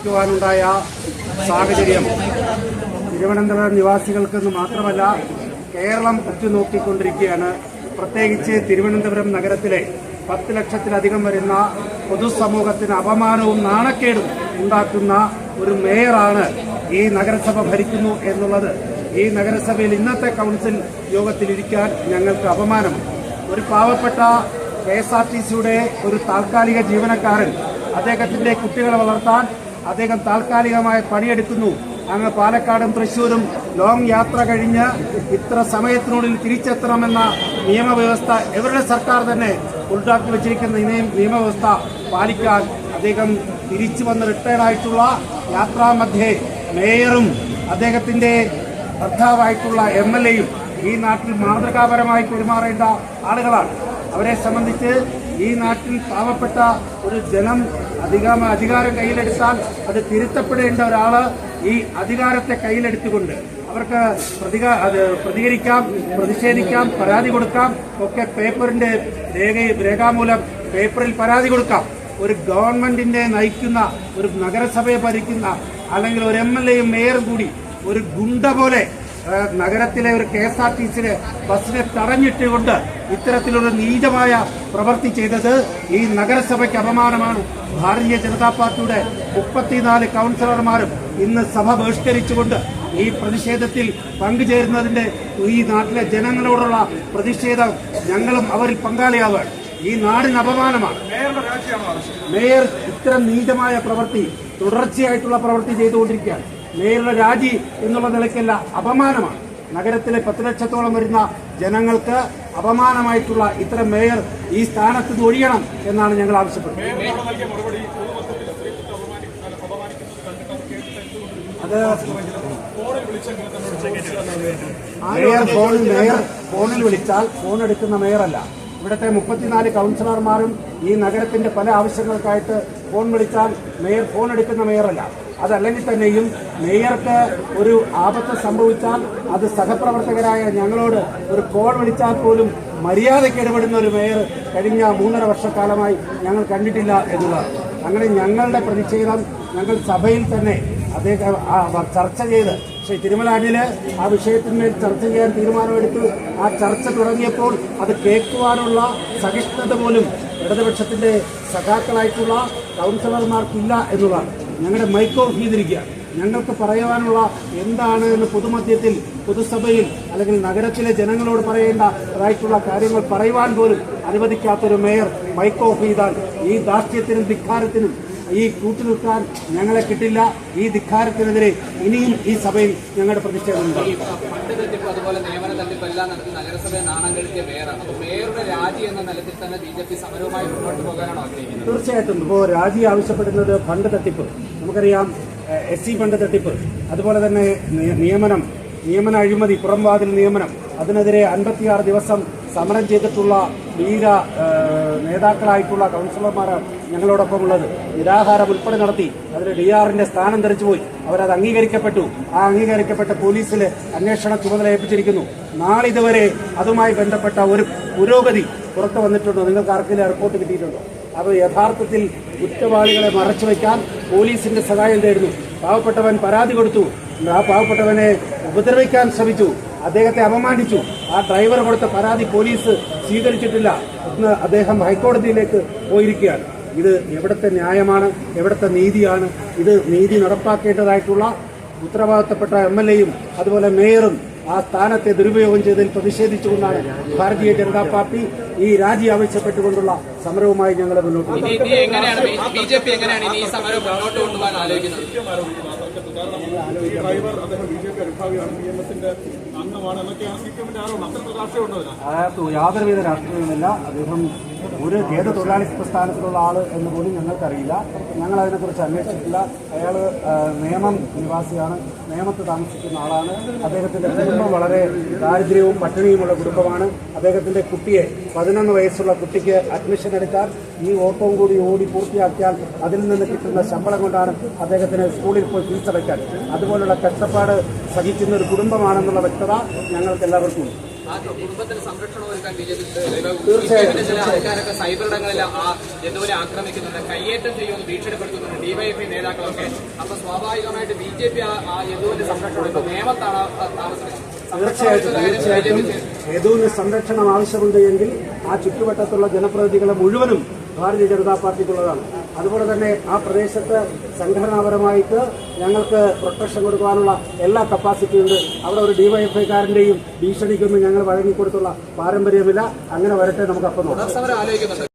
സംഭവിക്കുവാനുണ്ടായ സാഹചര്യം തിരുവനന്തപുരം നിവാസികൾക്കെന്ന് മാത്രമല്ല കേരളം ഉറ്റുനോക്കിക്കൊണ്ടിരിക്കുകയാണ്. പ്രത്യേകിച്ച് തിരുവനന്തപുരം നഗരത്തിലെ 10 ലക്ഷത്തിലധികം വരുന്ന പൊതുസമൂഹത്തിന് അപമാനവും നാണക്കേടും ഉണ്ടാക്കുന്ന ഒരു മേയറാണ് ഈ നഗരസഭ ഭരിക്കുന്നു എന്നുള്ളത് ഈ നഗരസഭയിൽ ഇന്നത്തെ കൗൺസിൽ യോഗത്തിലിരിക്കാൻ ഞങ്ങൾക്ക് അപമാനമാണ്. ഒരു പാവപ്പെട്ട KSRTCയുടെ ഒരു താൽക്കാലിക ജീവനക്കാരൻ അദ്ദേഹത്തിന്റെ കുട്ടികളെ വളർത്താൻ അദ്ദേഹം താൽക്കാലികമായി പണിയെടുക്കുന്നു. അങ്ങ് പാലക്കാടും തൃശ്ശൂരും ലോങ് യാത്ര കഴിഞ്ഞ് ഇത്ര സമയത്തിനുള്ളിൽ തിരിച്ചെത്തണമെന്ന നിയമവ്യവസ്ഥ ഇവരുടെ സർക്കാർ തന്നെ ഉണ്ടാക്കി വച്ചിരിക്കുന്ന നിയമവ്യവസ്ഥ പാലിക്കാൻ അദ്ദേഹം തിരിച്ചു വന്ന് റിട്ടയർഡായിട്ടുള്ള യാത്രാമധ്യേ മേയറും അദ്ദേഹത്തിന്റെ ഭർത്താവായിട്ടുള്ള MLAയും ഈ നാട്ടിൽ മാതൃകാപരമായി പെരുമാറേണ്ട ആളുകളാണ്. അവരെ സംബന്ധിച്ച് ഈ നാട്ടിൽ പാവപ്പെട്ട ഒരു ജനം അധികാരം കയ്യിലെടുത്താൽ അത് തിരുത്തപ്പെടേണ്ട ഒരാള് ഈ അധികാരത്തെ കയ്യിലെടുത്തുകൊണ്ട് അവർക്ക് പ്രതികരിക്കാം, പ്രതിഷേധിക്കാം, പരാതി കൊടുക്കാം, ഒക്കെ പേപ്പറിന്റെ രേഖാമൂലം പേപ്പറിൽ പരാതി കൊടുക്കാം. ഒരു ഗവൺമെന്റിനെ നയിക്കുന്ന ഒരു നഗരസഭയെ ഭരിക്കുന്ന അല്ലെങ്കിൽ ഒരു MLAയും മേയറും കൂടി ഒരു ഗുണ്ട പോലെ നഗരത്തിലെ ഒരു KSRTCയുടെ ബസ്സിനെ തടഞ്ഞിട്ടുകൊണ്ട് ഇത്തരത്തിലൊരു നീചമായ പ്രവൃത്തി ചെയ്തത് ഈ നഗരസഭയ്ക്ക് അപമാനമാണ്. ഭാരതീയ ജനതാ പാർട്ടിയുടെ 34 കൌൺസിലർമാരും ഇന്ന് സഭ ബഹിഷ്കരിച്ചുകൊണ്ട് ഈ പ്രതിഷേധത്തിൽ പങ്കുചേരുന്നതിന്റെ ഈ നാട്ടിലെ ജനങ്ങളോടുള്ള പ്രതിഷേധം ഞങ്ങളും അവരിൽ പങ്കാളിയാവുകയാണ്. ഈ നാടിന് അപമാനമാണ്. മേയർ ഇത്തരം നീചമായ പ്രവൃത്തി തുടർച്ചയായിട്ടുള്ള പ്രവൃത്തി ചെയ്തുകൊണ്ടിരിക്കുകയാണ്. മേയറുടെ രാജി എന്നുള്ള നിലയ്ക്കല്ല, അപമാനമാണ്. നഗരത്തിലെ 10 ലക്ഷത്തോളം വരുന്ന ജനങ്ങൾക്ക് അപമാനമായിട്ടുള്ള ഇത്തരം മേയർ ഈ സ്ഥാനത്ത് നിന്ന് ഒഴിയണം എന്നാണ് ഞങ്ങൾ ആവശ്യപ്പെടുന്നത്. അത് മേയർ ഫോണിൽ വിളിച്ചാൽ ഫോൺ എടുക്കുന്ന മേയറല്ല. ഇവിടുത്തെ 34 കൌൺസിലർമാരും ഈ നഗരത്തിന്റെ പല ആവശ്യങ്ങൾക്കായിട്ട് ഫോൺ വിളിച്ചാൽ മേയർ ഫോൺ എടുക്കുന്ന മേയറല്ല. അതല്ലെങ്കിൽ തന്നെയും മേയർക്ക് ഒരു ആപത്ത് സംഭവിച്ചാൽ അത് സഹപ്രവർത്തകരായ ഞങ്ങളോട് ഒരു കോൾ വിളിച്ചാൽ പോലും മര്യാദയ്ക്ക് ഇടപെടുന്ന ഒരു മേയർ കഴിഞ്ഞ 3.5 വർഷക്കാലമായി ഞങ്ങൾ കണ്ടിട്ടില്ല എന്നുള്ളതാണ്. അങ്ങനെ ഞങ്ങളുടെ പ്രതിഷേധം ഞങ്ങൾ സഭയിൽ തന്നെ അദ്ദേഹം ചർച്ച ചെയ്ത് തിരുമലാനില് ആ വിഷയത്തിന്മേൽ ചർച്ച ചെയ്യാൻ തീരുമാനമെടുത്തു. ആ ചർച്ച തുടങ്ങിയപ്പോൾ അത് കേൾക്കുവാനുള്ള സഹിഷ്ണുത പോലും ഇടതുപക്ഷത്തിന്റെ സഖാക്കളായിട്ടുള്ള കൌൺസിലർമാർക്കില്ല എന്നുള്ളതാണ്. ഞങ്ങളുടെ മൈക്ക് ഓഫ് ചെയ്തിരിക്കുകയാണ്. ഞങ്ങൾക്ക് പറയാനുള്ള എന്താണ് എന്ന് പൊതുമധ്യത്തിൽ പൊതുസഭയിൽ അല്ലെങ്കിൽ നഗരത്തിലെ ജനങ്ങളോട് പറയേണ്ടതായിട്ടുള്ള കാര്യങ്ങൾ പറയുവാൻ പോലും അനുവദിക്കാത്തൊരു മേയർ മൈക്ക് ഓഫ് ചെയ്താൽ ഈ ധാർഷ്ട്യത്തിനും ധിക്കാരത്തിനും ഈ കൂട്ടുനിൽക്കാൻ ഞങ്ങളെ കിട്ടില്ല. ഈ ധിക്കാരത്തിനെതിരെ ഇനിയും ഈ സഭയിൽ ഞങ്ങളുടെ പ്രതിഷേധം ഉണ്ടാകും. അതുപോലെ നിയമന തട്ടിപ്പെല്ലാം നടത്തി നഗരസഭയെ നാണം കെടുത്തിയ മേയറാണ്. അപ്പോൾ മേയറുടെ രാജി എന്ന നിലത്തിൽ തന്നെ BJP സമരവുമായി മുന്നോട്ട് പോകാനാണ് ആഗ്രഹിക്കുന്നത്. തീർച്ചയായിട്ടും ഇപ്പോൾ രാജി ആവശ്യപ്പെടുന്നത് ഫണ്ട് തട്ടിപ്പ്, നമുക്കറിയാം, SC ഫണ്ട് തട്ടിപ്പ്, അതുപോലെ തന്നെ നിയമന അഴിമതി, പുറംവാതിൽ നിയമനം, അതിനെതിരെ 56 ദിവസം സമരം ചെയ്തിട്ടുള്ള വീര നേതാക്കളായിട്ടുള്ള കൌൺസിലർമാരാണ് ഞങ്ങളോടൊപ്പം ഉള്ളത്. നിരാഹാരം ഉൾപ്പെടെ നടത്തി അതിൽ DR-ന്റെ സ്ഥാനം തെറിച്ചുപോയി. അവരത് അംഗീകരിക്കപ്പെട്ടു. ആ അംഗീകരിക്കപ്പെട്ട പോലീസിൽ അന്വേഷണ ചുമതല ഏൽപ്പിച്ചിരിക്കുന്നു. നാളിതുവരെ അതുമായി ബന്ധപ്പെട്ട ഒരു പുരോഗതി പുറത്തു വന്നിട്ടുണ്ടോ? നിങ്ങൾക്ക് ആർക്കെങ്കിലും റിപ്പോർട്ട് കിട്ടിയിട്ടുണ്ടോ? അപ്പോൾ യഥാർത്ഥത്തിൽ കുറ്റവാളികളെ മറച്ചുവെക്കാൻ പോലീസിന്റെ സഹായം തേടുന്നു. പാവപ്പെട്ടവൻ പരാതി കൊടുത്തു, ആ പാവപ്പെട്ടവനെ ഉപദ്രവിക്കാൻ ശ്രമിച്ചു, അദ്ദേഹത്തെ അപമാനിച്ചു. ആ ഡ്രൈവർ കൊടുത്ത പരാതി പോലീസ് സ്വീകരിച്ചിട്ടില്ല. ഇന്ന് അദ്ദേഹം ഹൈക്കോടതിയിലേക്ക് പോയിരിക്കുകയാണ്. ഇത് എവിടത്തെ ന്യായമാണ്? എവിടത്തെ നീതിയാണ്? ഇത് നീതി നടപ്പാക്കേണ്ടതായിട്ടുള്ള ഉത്തരവാദിത്തപ്പെട്ട MLAയും അതുപോലെ മേയറും ആ സ്ഥാനത്തെ ദുരുപയോഗം ചെയ്തതിൽ പ്രതിഷേധിച്ചുകൊണ്ടാണ് ഭാരതീയ ജനതാ പാർട്ടി ഈ രാജി ആവശ്യപ്പെട്ടുകൊണ്ടുള്ള സമരവുമായി ഞങ്ങൾ മുന്നോട്ട് പോകുന്നത്. യാതൊരുവിധ രാഷ്ട്രീയവുമില്ല. അദ്ദേഹം ഒരു ഏത് തൊഴിലാളി പ്രസ്ഥാനത്തിലുള്ള ആള് എന്ന് പോലും ഞങ്ങൾക്കറിയില്ല. ഞങ്ങൾ അതിനെക്കുറിച്ച് അന്വേഷിച്ചിട്ടില്ല. അയാൾ നേമം നിവാസിയാണ്, നേമത്ത് താമസിക്കുന്ന ആളാണ്. അദ്ദേഹത്തിന്റെ കുടുംബം വളരെ ദാരിദ്ര്യവും പട്ടിണിയുമുള്ള കുടുംബമാണ്. അദ്ദേഹത്തിന്റെ കുട്ടിയെ 11 വയസ്സുള്ള കുട്ടിക്ക് അഡ്മിഷൻ എടുക്കാൻ ഈ ഓട്ടവും കൂടി ഓടി പൂർത്തിയാക്കിയാൽ അതിൽ നിന്ന് കിട്ടുന്ന ശമ്പളം കൊണ്ടാണ് അദ്ദേഹത്തിന് സ്കൂളിൽ പോയി ഫീസ് അടയ്ക്കാൻ. അതുപോലുള്ള കഷ്ടപ്പാട് സഹിക്കുന്ന ഒരു കുടുംബമാണെന്നുള്ള വ്യക്തത ഞങ്ങൾക്ക് എല്ലാവർക്കും ഉണ്ട്. ആ കുടുംബത്തിന് സംരക്ഷണം ഒരുക്കാൻ ബിജെപി ചില ആൾക്കാരൊക്കെ സൈബർ ഇടങ്ങളിൽ ആ ജന്തുവിനെ ആക്രമിക്കുന്നുണ്ട്, കയ്യേറ്റം ചെയ്യുമെന്ന് ഭീഷണിപ്പെടുത്തുന്നുണ്ട് ഡിവൈഎഫ്ഐ നേതാക്കളൊക്കെ. അപ്പൊ സ്വാഭാവികമായിട്ട് ബിജെപി ആ ജന്തുവിന്റെ സംരക്ഷണം ഇപ്പൊ നേമത്താണ് തീർച്ചയായിട്ടും യദുവിന് സംരക്ഷണം ആവശ്യമുണ്ട് എങ്കിൽ ആ ചുറ്റുവട്ടത്തുള്ള ജനപ്രതിനിധികളെ മുഴുവനും ഭാരതീയ ജനതാ പാർട്ടിക്കുള്ളതാണ്. അതുപോലെ തന്നെ ആ പ്രദേശത്ത് സംഘടനാപരമായിട്ട് ഞങ്ങൾക്ക് പ്രൊട്ടക്ഷൻ കൊടുക്കാനുള്ള എല്ലാ കപ്പാസിറ്റി ഉണ്ട്. അവിടെ ഒരു ഡിവൈഎഫ്ഐക്കാരന്റെയും ഭീഷണിക്കൊന്നും ഞങ്ങൾ വഴങ്ങിക്കൊടുത്തുള്ള പാരമ്പര്യമില്ല. അങ്ങനെ വരട്ടെ, നമുക്ക് അപ്പം നോക്കാം.